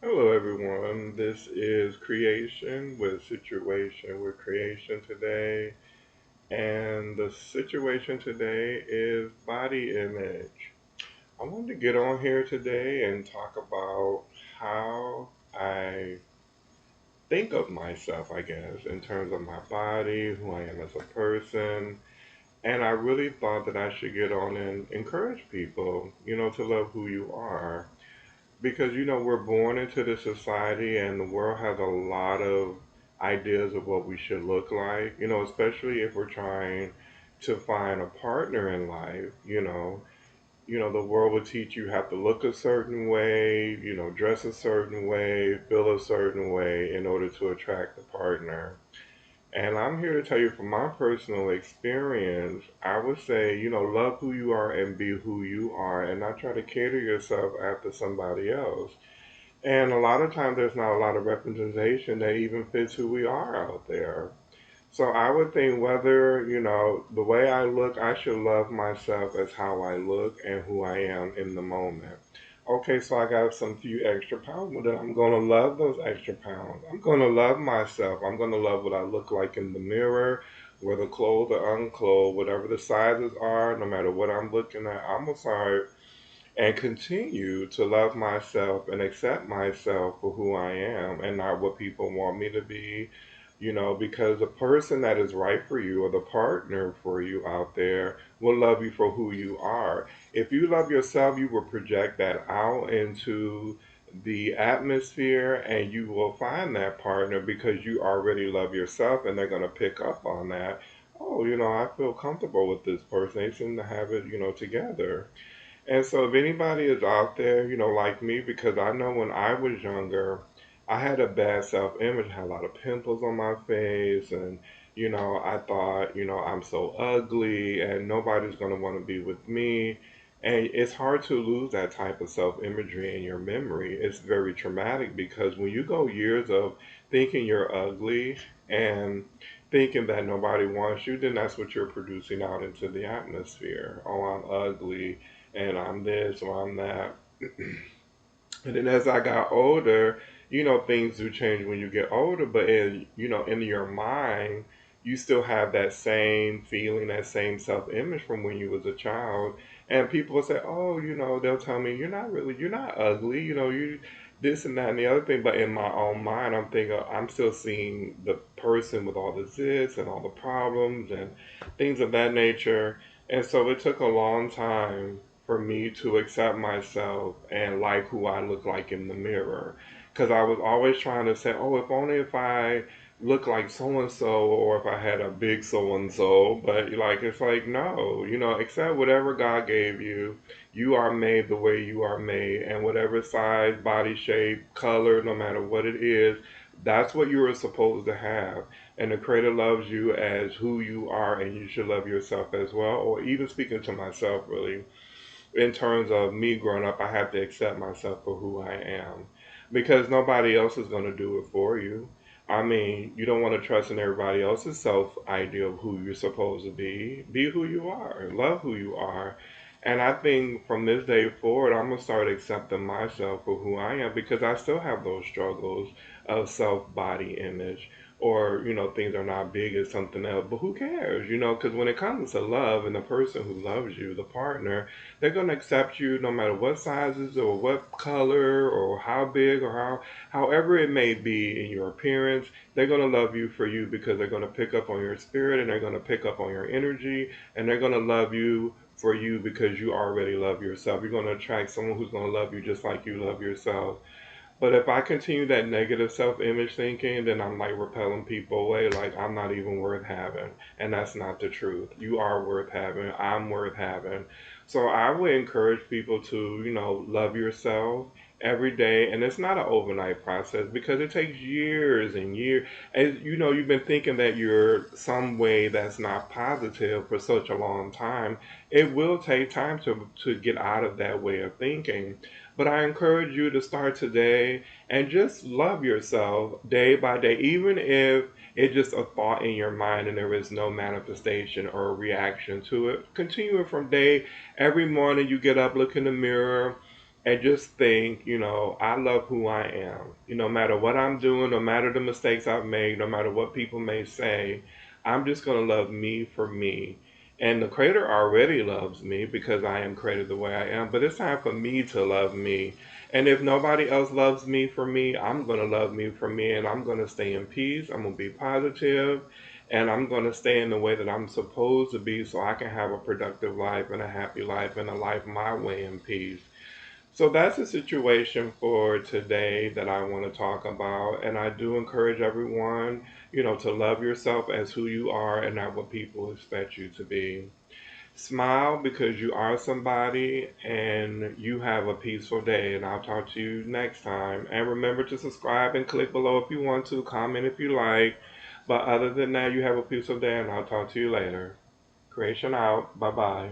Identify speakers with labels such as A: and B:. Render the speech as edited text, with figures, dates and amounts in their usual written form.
A: Hello, everyone. This is Creation with Situation with Creation today. And the situation today is body image. I wanted to get on here today and talk about how I think of myself, I guess, in terms of my body, who I am as a person. And I really thought that I should get on and encourage people, to love who you are. Because we're born into this society and the world has a lot of ideas of what we should look like, especially if we're trying to find a partner in life. The world will teach you have to look a certain way, dress a certain way, feel a certain way in order to attract a partner. And I'm here to tell you from my personal experience, I would say, love who you are and be who you are and not try to cater yourself after somebody else. And a lot of times there's not a lot of representation that even fits who we are out there. So I would think whether, the way I look, I should love myself as how I look and who I am in the moment. Okay, so I got some few extra pounds, but then I'm going to love those extra pounds. I'm going to love myself. I'm going to love what I look like in the mirror, whether clothed or unclothed, whatever the sizes are, no matter what I'm looking at. I'm going to start and continue to love myself and accept myself for who I am and not what people want me to be, because the person that is right for you or the partner for you out there will love you for who you are. If you love yourself, you will project that out into the atmosphere and you will find that partner because you already love yourself and they're going to pick up on that. Oh, I feel comfortable with this person. They seem to have it, together. And so, if anybody is out there, like me, because I know when I was younger, I had a bad self image, had a lot of pimples on my face, and, I thought, I'm so ugly and nobody's going to want to be with me. And it's hard to lose that type of self imagery in your memory. It's very traumatic because when you go years of thinking you're ugly and thinking that nobody wants you, then that's what you're producing out into the atmosphere. Oh, I'm ugly and I'm this or I'm that. And then as I got older, things do change when you get older, but in your mind, you still have that same feeling, that same self-image from when you was a child. And people will say, oh, they'll tell me, you're not ugly, you this and that and the other thing. But in my own mind, I'm thinking, I'm still seeing the person with all the zits and all the problems and things of that nature. And so it took a long time for me to accept myself and like who I look like in the mirror. Because I was always trying to say, oh, if only if I look like so and so, or if I had a big so and so. But like, it's like, no, accept whatever God gave you. You are made the way you are made, and whatever size, body shape, color, no matter what it is, that's what you are supposed to have. And the Creator loves you as who you are, and you should love yourself as well. Or even speaking to myself, really, in terms of me growing up, I have to accept myself for who I am because nobody else is going to do it for you. I mean, you don't want to trust in everybody else's self idea of who you're supposed to be. Be who you are, love who you are. And I think from this day forward, I'm going to start accepting myself for who I am because I still have those struggles of self body image or things are not big as something else, but who cares, because when it comes to love and the person who loves you, the partner, they're going to accept you no matter what sizes or what color or how big or however it may be in your appearance. They're going to love you for you because they're going to pick up on your spirit and they're going to pick up on your energy and they're going to love you for you because you already love yourself. You're going to attract someone who's going to love you just like you love yourself. But if I continue that negative self image thinking, then I'm like repelling people away, like I'm not even worth having. And that's not the truth. You are worth having. I'm worth having. So I would encourage people to, love yourself every day. And it's not an overnight process because it takes years and years. And you've been thinking that you're some way that's not positive for such a long time. It will take time to get out of that way of thinking. But I encourage you to start today and just love yourself day by day, even if it's just a thought in your mind and there is no manifestation or reaction to it. Continue it from day. Every morning you get up, look in the mirror, and just think, I love who I am. No matter what I'm doing, no matter the mistakes I've made, no matter what people may say, I'm just going to love me for me. And the Creator already loves me because I am created the way I am, but it's time for me to love me. And if nobody else loves me for me, I'm going to love me for me, and I'm going to stay in peace. I'm going to be positive, and I'm going to stay in the way that I'm supposed to be so I can have a productive life and a happy life and a life my way in peace. So that's the situation for today that I want to talk about. And I do encourage everyone, to love yourself as who you are and not what people expect you to be. Smile because you are somebody, and you have a peaceful day. And I'll talk to you next time. And remember to subscribe and click below if you want to, comment if you like. But other than that, you have a peaceful day, and I'll talk to you later. Creation out. Bye bye.